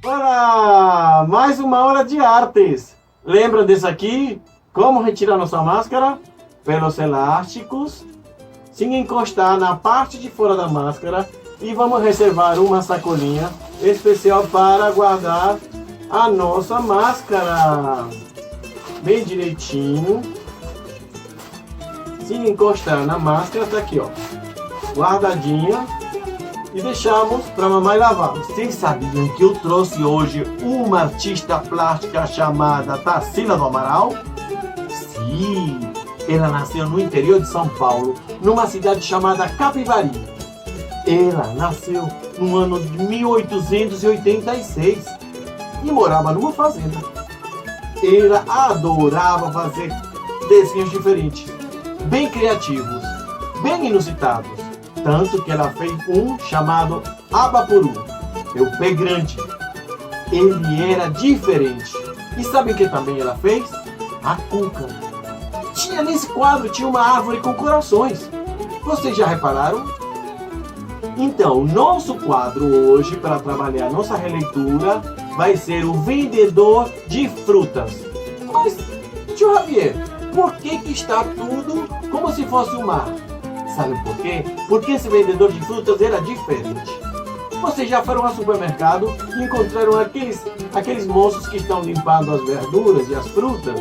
Olá! Mais uma hora de artes. Lembra desse aqui? Como retirar nossa máscara? Pelos elásticos, sem encostar na parte de fora da máscara. E vamos reservar uma sacolinha especial para guardar a nossa máscara. Bem direitinho. Sem encostar na máscara, tá aqui, ó. Guardadinha. E deixamos para a mamãe lavar. Vocês sabiam que eu trouxe hoje uma artista plástica chamada Tarsila do Amaral? Sim, ela nasceu no interior de São Paulo, numa cidade chamada Capivari. Ela nasceu no ano de 1886 e morava numa fazenda. Ela adorava fazer desenhos diferentes, bem criativos, bem inusitados. Tanto que ela fez um chamado Abapuru, meu pé grande. Ele era diferente. E sabe o que também ela fez? A cuca. Nesse quadro tinha uma árvore com corações. Vocês já repararam? Então, nosso quadro hoje, para trabalhar nossa releitura, vai ser o vendedor de frutas. Mas, tio Javier, por que está tudo como se fosse o mar? Sabe por quê? Porque esse vendedor de frutas era diferente. Vocês já foram ao supermercado e encontraram aqueles moços que estão limpando as verduras e as frutas?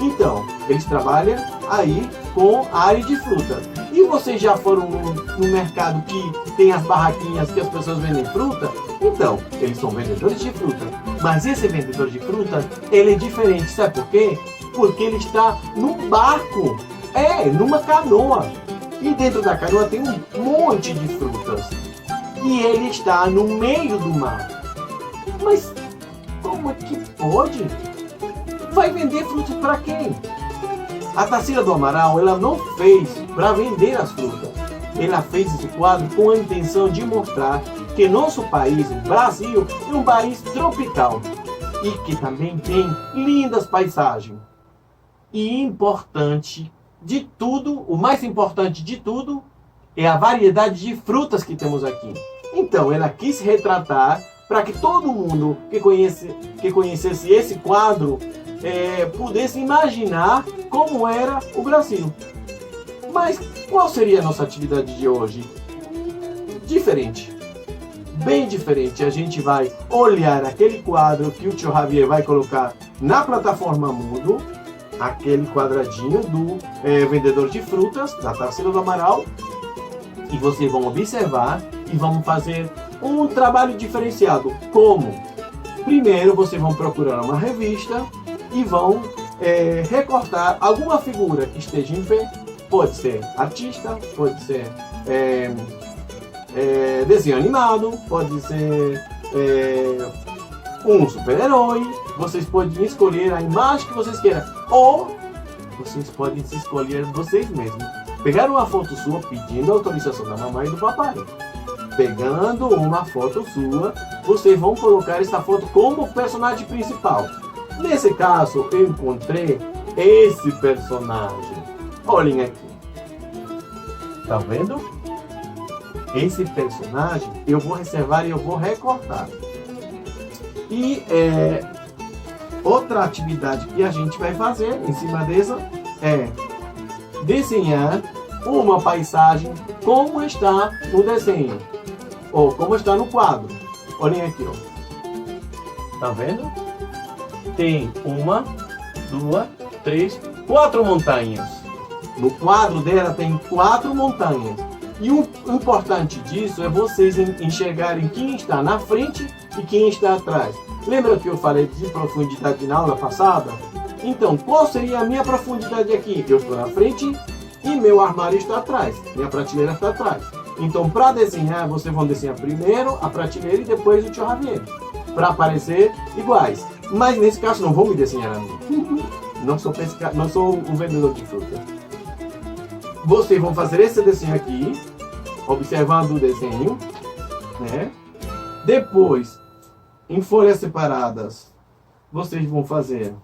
Então, eles trabalham aí com a área de fruta. E vocês já foram no mercado que tem as barraquinhas que as pessoas vendem fruta? Então, eles são vendedores de fruta. Mas esse vendedor de fruta, ele é diferente. Sabe por quê? Porque ele está num barco. Numa canoa. E dentro da canoa tem um monte de frutas. E ele está no meio do mar. Mas como é que pode? Vai vender frutas para quem? A Tarsila do Amaral, ela não fez para vender as frutas. Ela fez esse quadro com a intenção de mostrar que nosso país, o Brasil, é um país tropical. E que também tem lindas paisagens. E importante de tudo, o mais importante de tudo, é a variedade de frutas que temos aqui. Então, ela quis retratar para que todo mundo que conhecesse esse quadro pudesse imaginar como era o Brasil. Mas qual seria a nossa atividade de hoje? Diferente. Bem diferente. A gente vai olhar aquele quadro que o tio Javier vai colocar na plataforma Moodle, aquele quadradinho do vendedor de frutas, da Tarsila do Amaral, e vocês vão observar e vamos fazer um trabalho diferenciado. Como? Primeiro, vocês vão procurar uma revista e vão recortar alguma figura que esteja em pé. Pode ser artista, pode ser desenho animado, pode ser um super-herói. Vocês podem escolher a imagem que vocês queiram. Ou vocês podem se escolher vocês mesmos. Pegar uma foto sua pedindo autorização da mamãe e do papai. Pegando uma foto sua, vocês vão colocar essa foto como personagem principal. Nesse caso, eu encontrei esse personagem. Olhem aqui. Tá vendo? Esse personagem eu vou reservar e eu vou recortar. E outra atividade que a gente vai fazer em cima dessa é desenhar uma paisagem como está no desenho ou como está no quadro. Olhem aqui, ó. Tá vendo? Tem 1, 2, 3, 4 montanhas. No quadro dela tem 4 montanhas. E o importante disso é vocês enxergarem quem está na frente e quem está atrás. Lembra que eu falei de profundidade na aula passada? Então, qual seria a minha profundidade aqui? Eu estou na frente e meu armário está atrás. Minha prateleira está atrás. Então, para desenhar, vocês vão desenhar primeiro a prateleira e depois o tio Javier. Para aparecer iguais. Mas nesse caso, não vou me desenhar a mim. Não sou um vendedor de fruta. Vocês vão fazer esse desenho aqui. observando o desenho, né? Depois, em folhas separadas, vocês vão fazer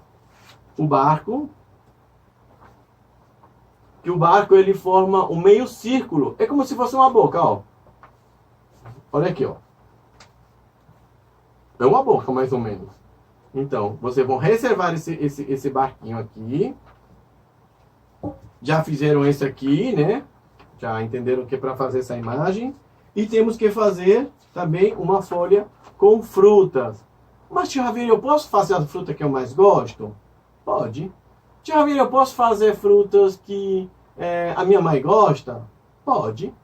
o barco. Que o barco ele forma um meio círculo. É como se fosse uma boca, ó. Olha aqui, ó. É uma boca, mais ou menos. Então, vocês vão reservar esse barquinho aqui. Já fizeram esse aqui, né? Já entenderam que é para fazer essa imagem. E temos que fazer também uma folha com frutas. Mas, tio Javier, eu posso fazer a fruta que eu mais gosto? Pode. Tio Javier, eu posso fazer frutas que a minha mãe gosta? Pode.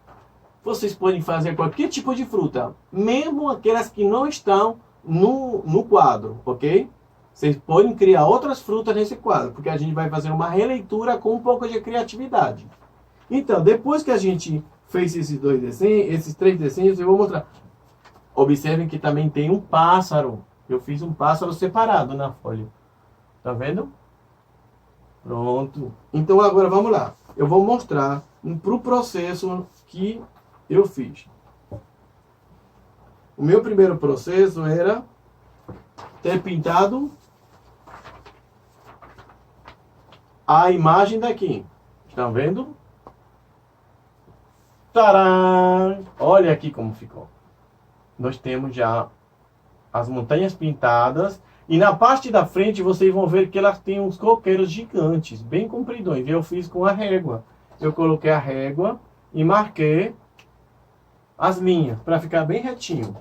Vocês podem fazer qualquer tipo de fruta, mesmo aquelas que não estão no quadro, ok? Vocês podem criar outras frutas nesse quadro, porque a gente vai fazer uma releitura com um pouco de criatividade. Então, depois que a gente fez esses dois desenhos, esses três desenhos, eu vou mostrar. Observem que também tem um pássaro. Eu fiz um pássaro separado na folha. Tá vendo? Pronto. Então agora vamos lá. Eu vou mostrar para o processo que eu fiz. O meu primeiro processo era ter pintado a imagem daqui. Estão vendo? Tcharam! Olha aqui como ficou. Nós temos já as montanhas pintadas. E na parte da frente vocês vão ver que elas têm uns coqueiros gigantes, bem compridões. Eu fiz com a régua. Eu coloquei a régua e marquei as linhas para ficar bem retinho.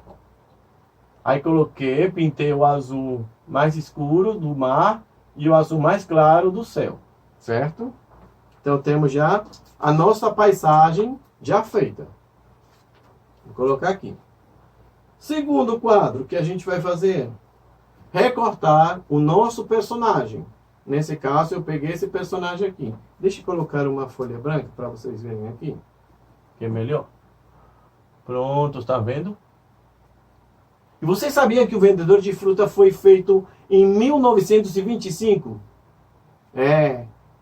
Aí coloquei, pintei o azul mais escuro do mar e o azul mais claro do céu, certo? Então temos já a nossa paisagem já feita. Vou colocar aqui. Segundo quadro que a gente vai fazer, recortar o nosso personagem. Nesse caso eu peguei esse personagem aqui. Deixa eu colocar uma folha branca para vocês verem aqui, que é melhor. Pronto, está vendo? E você sabia que o vendedor de fruta foi feito em 1925?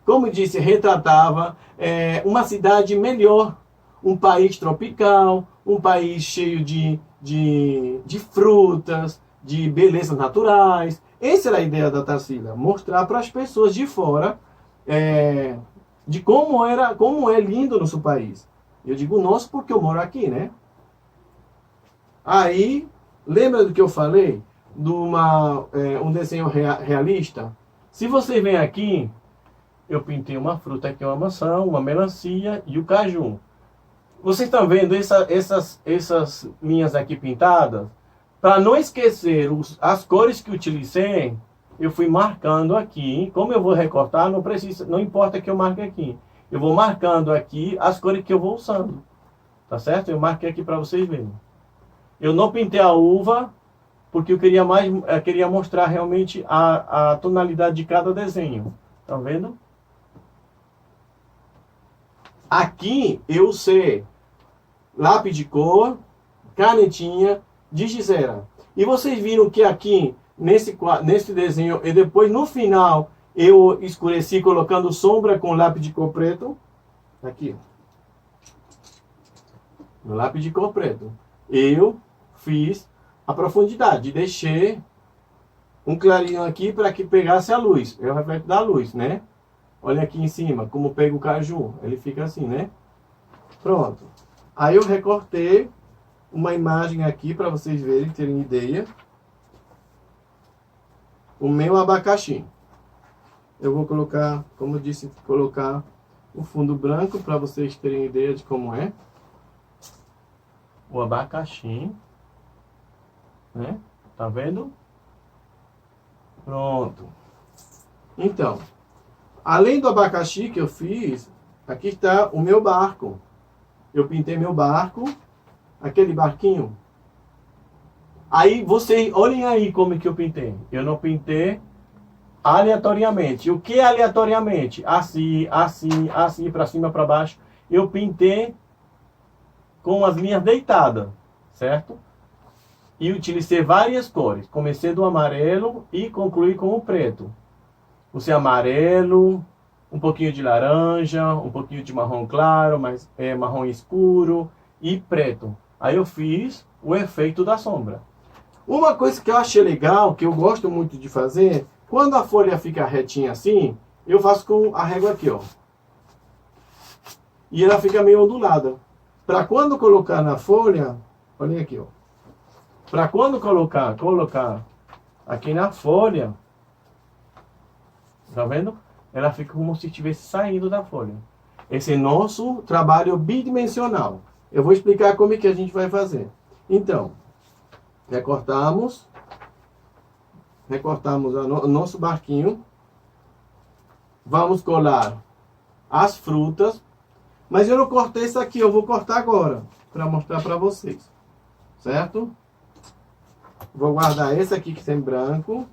Como disse, retratava uma cidade melhor, um país tropical, um país cheio de frutas, de belezas naturais. Essa era a ideia da Tarsila, mostrar para as pessoas de fora de como é lindo o nosso país. Eu digo nosso porque eu moro aqui, né? Aí, lembra do que eu falei? De um desenho realista? Se você vem aqui, eu pintei uma fruta aqui, uma maçã, uma melancia e o caju. Vocês estão vendo essas linhas aqui pintadas? Para não esquecer as cores que utilizei, eu fui marcando aqui. Como eu vou recortar, não importa que eu marque aqui. Eu vou marcando aqui as cores que eu vou usando. Tá certo? Eu marquei aqui para vocês verem. Eu não pintei a uva, porque eu queria mostrar realmente a tonalidade de cada desenho. Tá vendo? Aqui eu usei lápis de cor, canetinha, de gizeira. E vocês viram que aqui, nesse desenho, e depois no final, eu escureci colocando sombra com lápis de cor preto. Aqui. No lápis de cor preto. Eu fiz a profundidade. Deixei um clarinho aqui para que pegasse a luz. É o reflexo da luz, né? Olha aqui em cima, como pega o caju. Ele fica assim, né? Pronto. Aí eu recortei uma imagem aqui para vocês verem, terem ideia. O meu abacaxi. Eu vou colocar, como eu disse, colocar o fundo branco para vocês terem ideia de como é. O abacaxi. Né? Tá vendo? Pronto. Então, além do abacaxi que eu fiz, aqui está o meu barco. Eu pintei meu barco, aquele barquinho. Aí vocês olhem aí como é que eu pintei. Eu não pintei aleatoriamente. O que é aleatoriamente? Assim, assim, assim, para cima, para baixo. Eu pintei com as linhas deitadas, certo? E utilizei várias cores. Comecei do amarelo e concluí com o preto. Usei amarelo, um pouquinho de laranja, um pouquinho de marrom claro, mas marrom escuro. e preto. Aí eu fiz o efeito da sombra. Uma coisa que eu achei legal, que eu gosto muito de fazer, quando a folha fica retinha assim, eu faço com a régua aqui, ó. E ela fica meio ondulada. Para quando colocar na folha, olha aqui, ó. Para quando colocar aqui na folha, tá vendo? Ela fica como se estivesse saindo da folha. Esse é nosso trabalho bidimensional. Eu vou explicar como é que a gente vai fazer. Então, recortamos o nosso barquinho. Vamos colar as frutas. Mas eu não cortei isso aqui, eu vou cortar agora, para mostrar para vocês. Certo? Vou guardar esse aqui que tem branco.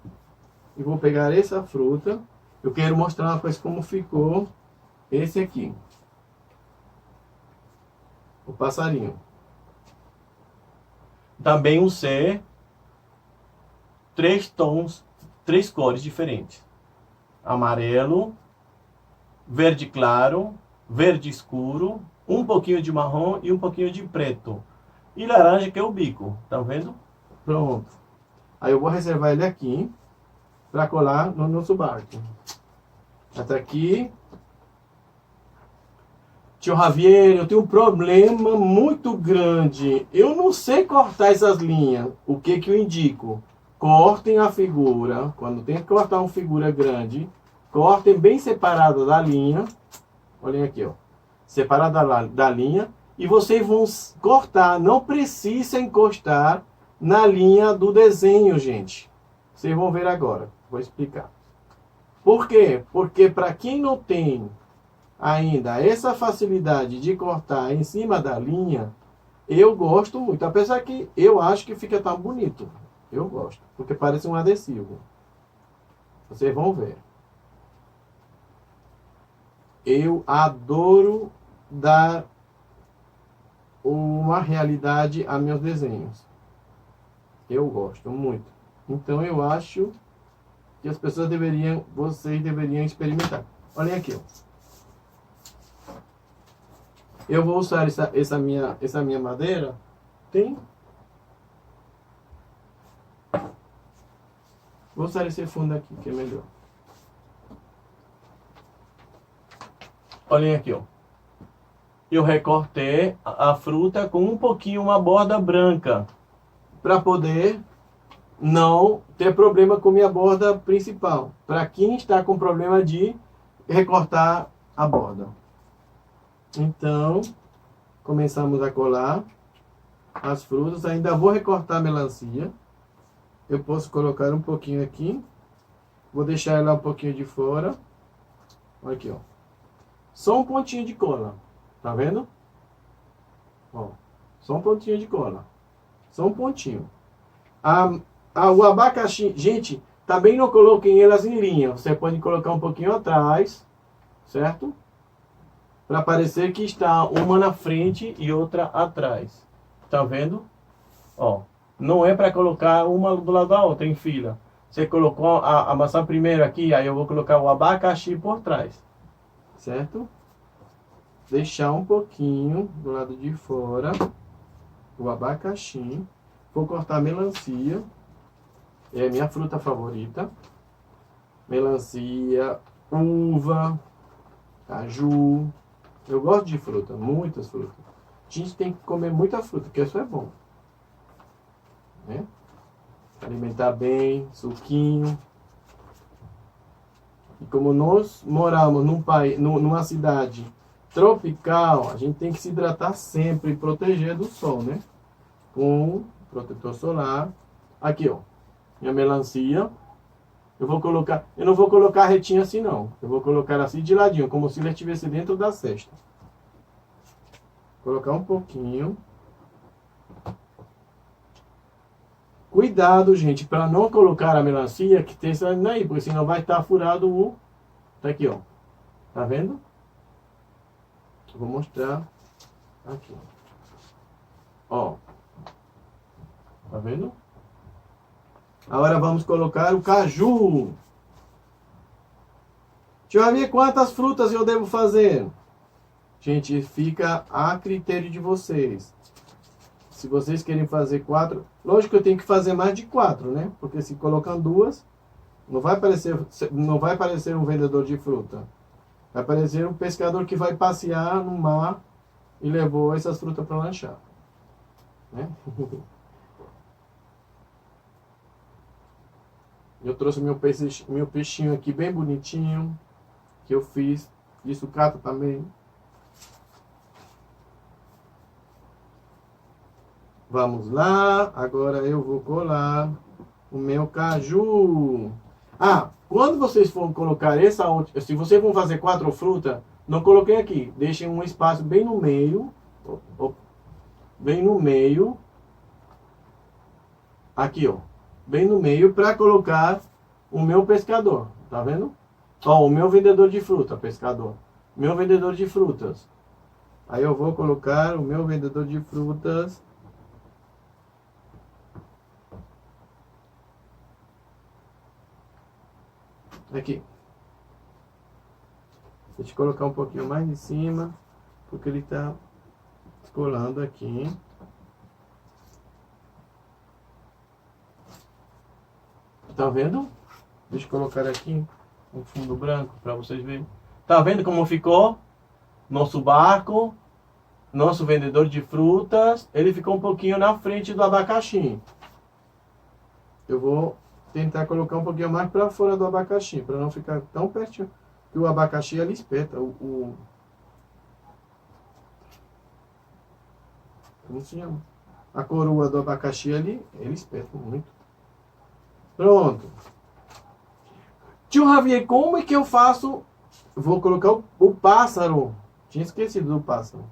E vou pegar essa fruta. Eu quero mostrar uma coisa como ficou esse aqui. O passarinho. Também usei 3 tons, 3 cores diferentes. Amarelo, verde claro, verde escuro, um pouquinho de marrom e um pouquinho de preto. E laranja, que é o bico. Tá vendo? Pronto. Aí eu vou reservar ele aqui para colar no nosso barco. Até aqui. Tio Javier, eu tenho um problema muito grande. Eu não sei cortar essas linhas. O que eu indico? Cortem a figura. Quando tem que cortar uma figura grande, cortem bem separada da linha. Olhem aqui, ó. Separada da linha. E vocês vão cortar. Não precisa encostar na linha do desenho, gente. Vocês vão ver agora. Vou explicar. Por quê? Porque para quem não tem ainda essa facilidade de cortar em cima da linha, eu gosto muito. Apesar que eu acho que fica tão bonito. Eu gosto. Porque parece um adesivo. Vocês vão ver. Eu adoro dar uma realidade a meus desenhos. Eu gosto muito. Então eu acho que as pessoas vocês deveriam experimentar. Olhem aqui, ó. Eu vou usar essa minha madeira. Vou usar esse fundo aqui, que é melhor. Olhem aqui, ó. Eu recortei a fruta com um pouquinho uma borda branca, para poder não ter problema com minha borda principal. Para quem está com problema de recortar a borda. Então, começamos a colar as frutas. Ainda vou recortar a melancia. Eu posso colocar um pouquinho aqui. Vou deixar ela um pouquinho de fora. Olha aqui, ó. Só um pontinho de cola. Tá vendo? Ó, só um pontinho de cola. Só um pontinho. O abacaxi, gente, também não coloquem elas em linha. Você pode colocar um pouquinho atrás, certo? Para parecer que está uma na frente e outra atrás. Tá vendo? Ó, não é para colocar uma do lado da outra em fila. Você colocou a maçã primeiro aqui, aí eu vou colocar o abacaxi por trás. Certo? Deixar um pouquinho do lado de fora o abacaxi. Vou cortar a melancia. É a minha fruta favorita. Melancia, uva, caju. Eu gosto de fruta, muitas frutas. A gente tem que comer muita fruta, porque isso é bom. Né? Alimentar bem, suquinho. E como nós moramos numa cidade tropical, a gente tem que se hidratar sempre e proteger do sol, né? Com protetor solar. Aqui, ó. Minha melancia. Eu não vou colocar retinha assim, não. Eu vou colocar assim de ladinho, como se ele estivesse dentro da cesta. Colocar um pouquinho. Cuidado, gente, para não colocar a melancia que tem essa aí, porque senão vai estar furado o... Tá aqui, ó. Tá vendo? Vou mostrar aqui. Ó. Tá vendo? Agora vamos colocar o caju. Deixa eu ver quantas frutas eu devo fazer. Gente, fica a critério de vocês. Se vocês querem fazer 4, lógico que eu tenho que fazer mais de 4, né? Porque se colocam 2, não vai parecer um vendedor de fruta. Vai parecer um pescador que vai passear no mar e levou essas frutas para lanchar, né? Eu trouxe meu peixinho aqui bem bonitinho, que eu fiz de sucata também. Vamos lá, agora eu vou colar o meu caju. Ah, quando vocês for colocar essa outra, se vocês vão fazer 4 frutas, não coloquem aqui, deixem um espaço bem no meio, bem no meio, aqui ó, bem no meio para colocar o meu pescador, tá vendo? Ó, o meu vendedor de fruta, pescador, meu vendedor de frutas. Aí eu vou colocar o meu vendedor de frutas aqui. Deixa eu colocar um pouquinho mais em cima, porque ele está descolando aqui. Tá vendo? Deixa eu colocar aqui um fundo branco para vocês verem. Tá vendo como ficou? Nosso barco, nosso vendedor de frutas, ele ficou um pouquinho na frente do abacaxi. Eu vou tentar colocar um pouquinho mais para fora do abacaxi, para não ficar tão pertinho, que o abacaxi ele espeta como se chama? A coroa do abacaxi ali, ele espeta muito. Pronto. Tio Javier, como é que eu faço? Vou colocar o pássaro. Tinha esquecido do pássaro.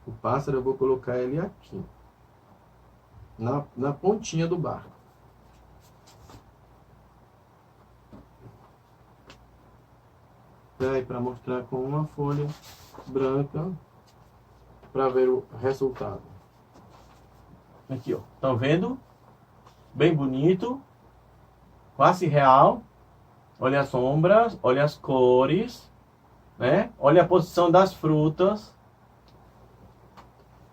O pássaro eu vou colocar ele aqui. Na pontinha do barco. Aí para mostrar com uma folha branca para ver o resultado. Aqui, ó. Estão vendo? Bem bonito. Quase real. Olha as sombras, olha as cores, né? Olha a posição das frutas.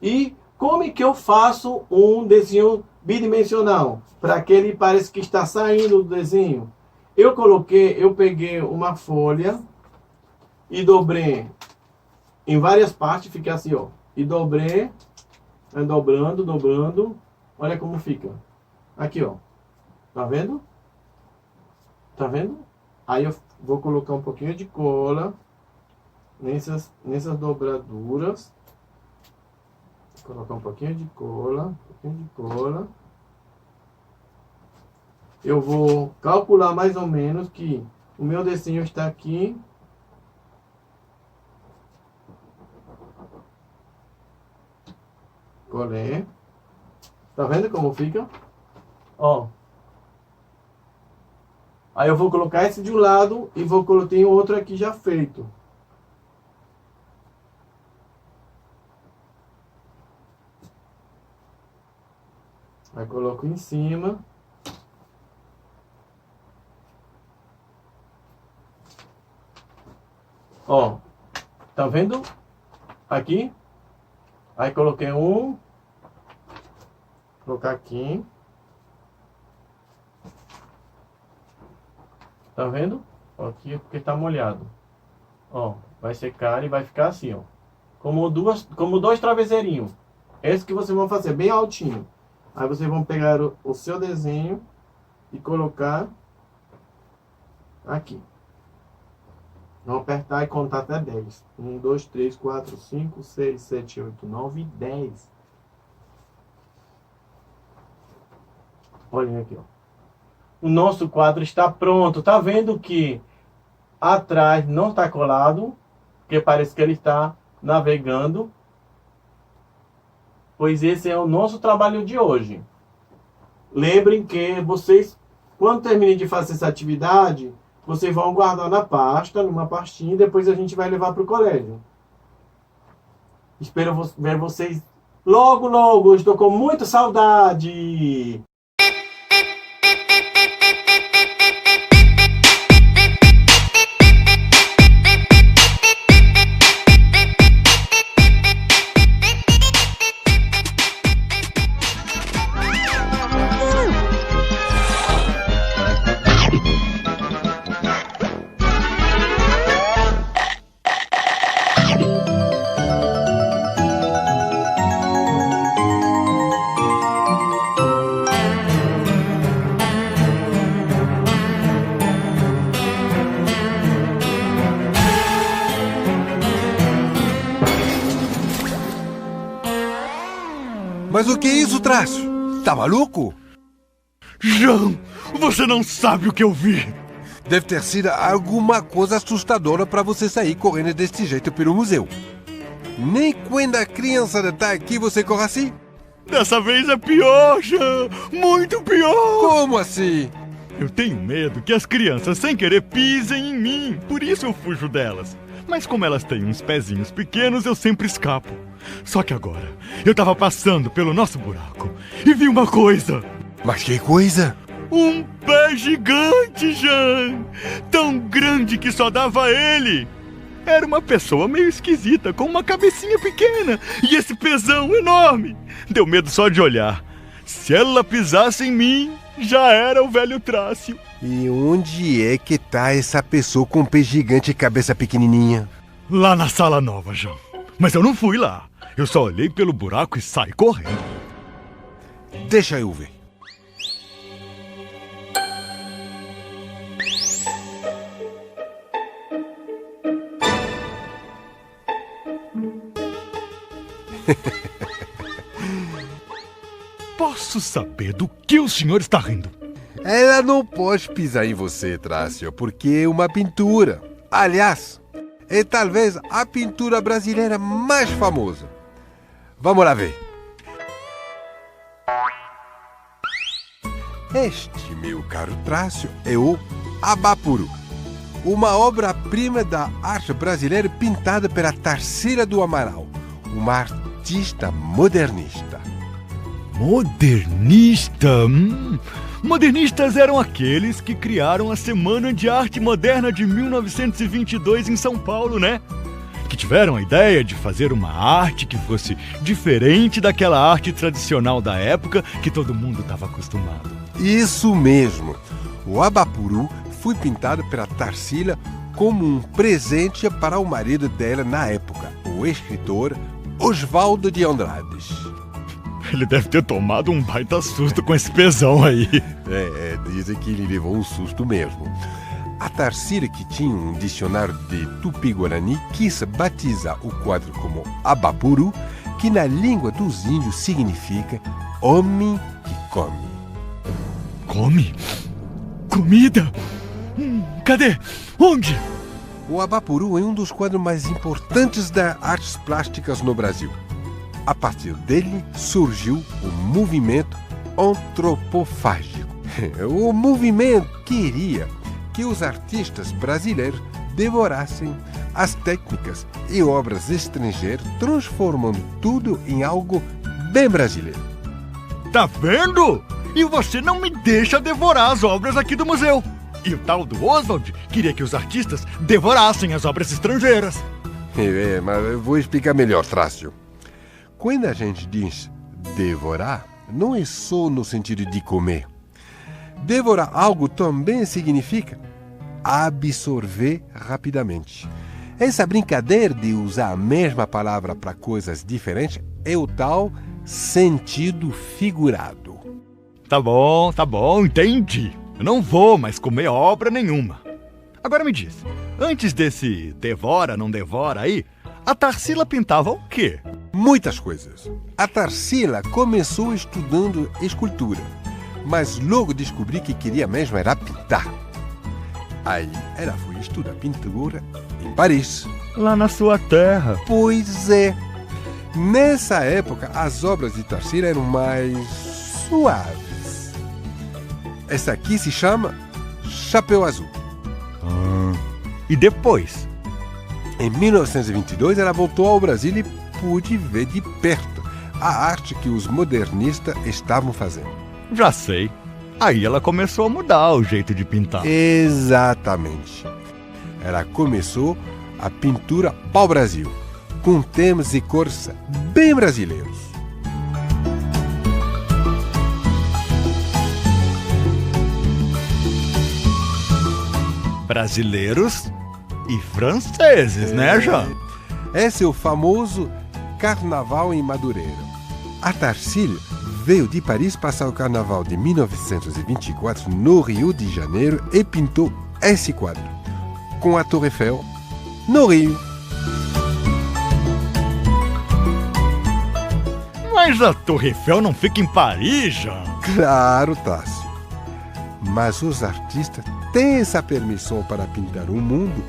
E como é que eu faço um desenho bidimensional? Para que ele pareça que está saindo do desenho. Eu peguei uma folha e dobrei em várias partes, fica assim, ó. E dobrei, dobrando. Olha como fica. Aqui, ó. Tá vendo? Tá vendo? Aí eu vou colocar um pouquinho de cola nessas dobraduras. Vou colocar um pouquinho de cola, Eu vou calcular mais ou menos que o meu desenho está aqui. Colei. Tá vendo como fica? Ó. Aí eu vou colocar esse de um lado e vou colocar outro aqui já feito. Aí coloco em cima. Ó, tá vendo? Aqui. Aí coloquei um. Vou colocar aqui. Tá vendo? Ó, aqui é porque tá molhado. Ó, vai secar e vai ficar assim, ó. Como dois travesseirinhos. Esse que vocês vão fazer, bem altinho. Aí vocês vão pegar o seu desenho e colocar aqui. Vão apertar e contar até 10. 1, 2, 3, 4, 5, 6, 7, 8, 9, 10. Olhem aqui, ó. O nosso quadro está pronto. Tá vendo que atrás não está colado, porque parece que ele está navegando. Pois esse é o nosso trabalho de hoje. Lembrem que vocês, quando terminem de fazer essa atividade, vocês vão guardar na pasta, numa pastinha, e depois a gente vai levar para o colégio. Espero ver vocês logo, logo. Estou com muita saudade. Mas o que é isso, Trácio? Tá maluco? Jean, você não sabe o que eu vi. Deve ter sido alguma coisa assustadora para você sair correndo desse jeito pelo museu. Nem quando a criançada tá aqui você corre assim? Dessa vez é pior, Jean. Muito pior. Como assim? Eu tenho medo que as crianças sem querer pisem em mim. Por isso eu fujo delas. Mas como elas têm uns pezinhos pequenos, eu sempre escapo. Só que agora, eu tava passando pelo nosso buraco e vi uma coisa. Mas que coisa? Um pé gigante, Jean! Tão grande que só dava ele! Era uma pessoa meio esquisita, com uma cabecinha pequena e esse pezão enorme. Deu medo só de olhar. Se ela pisasse em mim, já era o velho Trácio. E onde é que tá essa pessoa com pé gigante e cabeça pequenininha? Lá na sala nova, Jean. Mas eu não fui lá. Eu só olhei pelo buraco e saí correndo. Deixa eu ver. Posso saber do que o senhor está rindo? Ela não pode pisar em você, Trácio, porque é uma pintura. Aliás, é talvez a pintura brasileira mais famosa. Vamos lá ver. Este, meu caro Trácio, é o Abapuru, uma obra-prima da arte brasileira pintada pela Tarsila do Amaral, uma artista modernista. Modernista? Modernistas eram aqueles que criaram a Semana de Arte Moderna de 1922 em São Paulo, né? Que tiveram a ideia de fazer uma arte que fosse diferente daquela arte tradicional da época que todo mundo estava acostumado. Isso mesmo. O Abapuru foi pintado pela Tarsila como um presente para o marido dela na época, o escritor Oswaldo de Andrades. Ele deve ter tomado um baita susto com esse pezão aí. Dizem que ele levou um susto mesmo. A Tarsila, que tinha um dicionário de Tupi-Guarani, quis batizar o quadro como Abapuru, que na língua dos índios significa homem que come. Come? Comida? Cadê? Onde? O Abapuru é um dos quadros mais importantes das artes plásticas no Brasil. A partir dele surgiu o movimento antropofágico. O movimento queria que os artistas brasileiros devorassem as técnicas e obras estrangeiras, transformando tudo em algo bem brasileiro. Tá vendo? E você não me deixa devorar as obras aqui do museu. E o tal do Oswald queria que os artistas devorassem as obras estrangeiras. Mas eu vou explicar melhor, Trácio. Quando a gente diz devorar, não é só no sentido de comer. Devorar algo também significa absorver rapidamente. Essa brincadeira de usar a mesma palavra para coisas diferentes é o tal sentido figurado. Tá bom, entendi. Eu não vou mais comer obra nenhuma. Agora me diz, antes desse devora, não devora aí, a Tarsila pintava o quê? Muitas coisas. A Tarsila começou estudando escultura, mas logo descobriu que queria mesmo era pintar. Aí ela foi estudar pintura em Paris. Lá na sua terra. Pois é. Nessa época, as obras de Tarsila eram mais suaves. Essa aqui se chama Chapéu Azul. E depois? Em 1922, ela voltou ao Brasil e pôde ver de perto a arte que os modernistas estavam fazendo. Já sei. Aí ela começou a mudar o jeito de pintar. Exatamente. Ela começou a pintura pau-brasil, com temas e cores bem brasileiros. Brasileiros e franceses, né, Jean? Esse é o famoso Carnaval em Madureira. A Tarsila veio de Paris passar o Carnaval de 1924 no Rio de Janeiro e pintou esse quadro, com a Torre Eiffel no Rio. Mas a Torre Eiffel não fica em Paris, Jean. Claro, Tássio. Mas os artistas têm essa permissão para pintar o mundo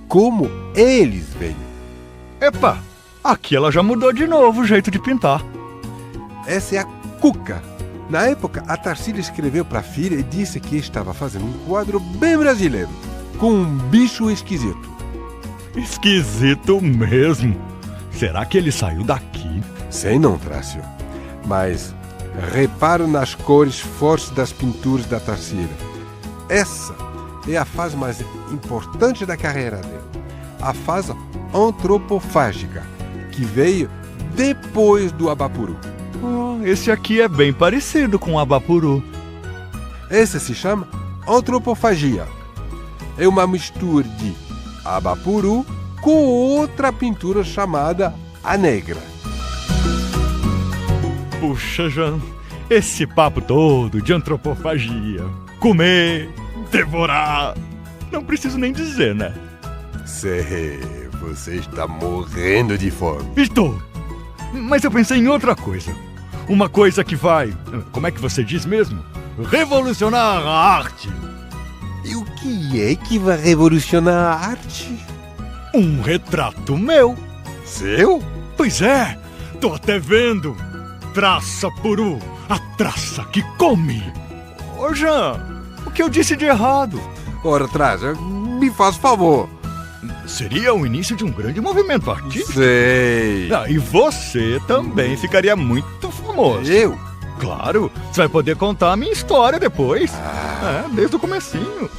como eles veem. Epa, aqui ela já mudou de novo o jeito de pintar. Essa é a Cuca. Na época, a Tarsila escreveu para a filha e disse que estava fazendo um quadro bem brasileiro, com um bicho esquisito. Esquisito mesmo. Será que ele saiu daqui? Sei não, Tássio. Mas reparo nas cores fortes das pinturas da Tarsila. Essa é a fase mais importante da carreira dele. A fase antropofágica, que veio depois do Abapuru. Esse aqui é bem parecido com o Abapuru. Esse se chama antropofagia. É uma mistura de Abapuru com outra pintura chamada a negra. Puxa, Jean, esse papo todo de antropofagia, comer, devorar, não preciso nem dizer, né? Sei, você está morrendo de fome. Estou, mas eu pensei em outra coisa. Uma coisa que vai, como é que você diz mesmo? Revolucionar a arte. E o que é que vai revolucionar a arte? Um retrato meu. Seu? Pois é, tô até vendo. Traça Puru, a traça que come. Ô Jean, o que eu disse de errado? Ora, Traja, me faz favor. Seria o início de um grande movimento artístico. Sei. E você também ficaria muito famoso. Eu? Claro, você vai poder contar a minha história depois. Desde o comecinho.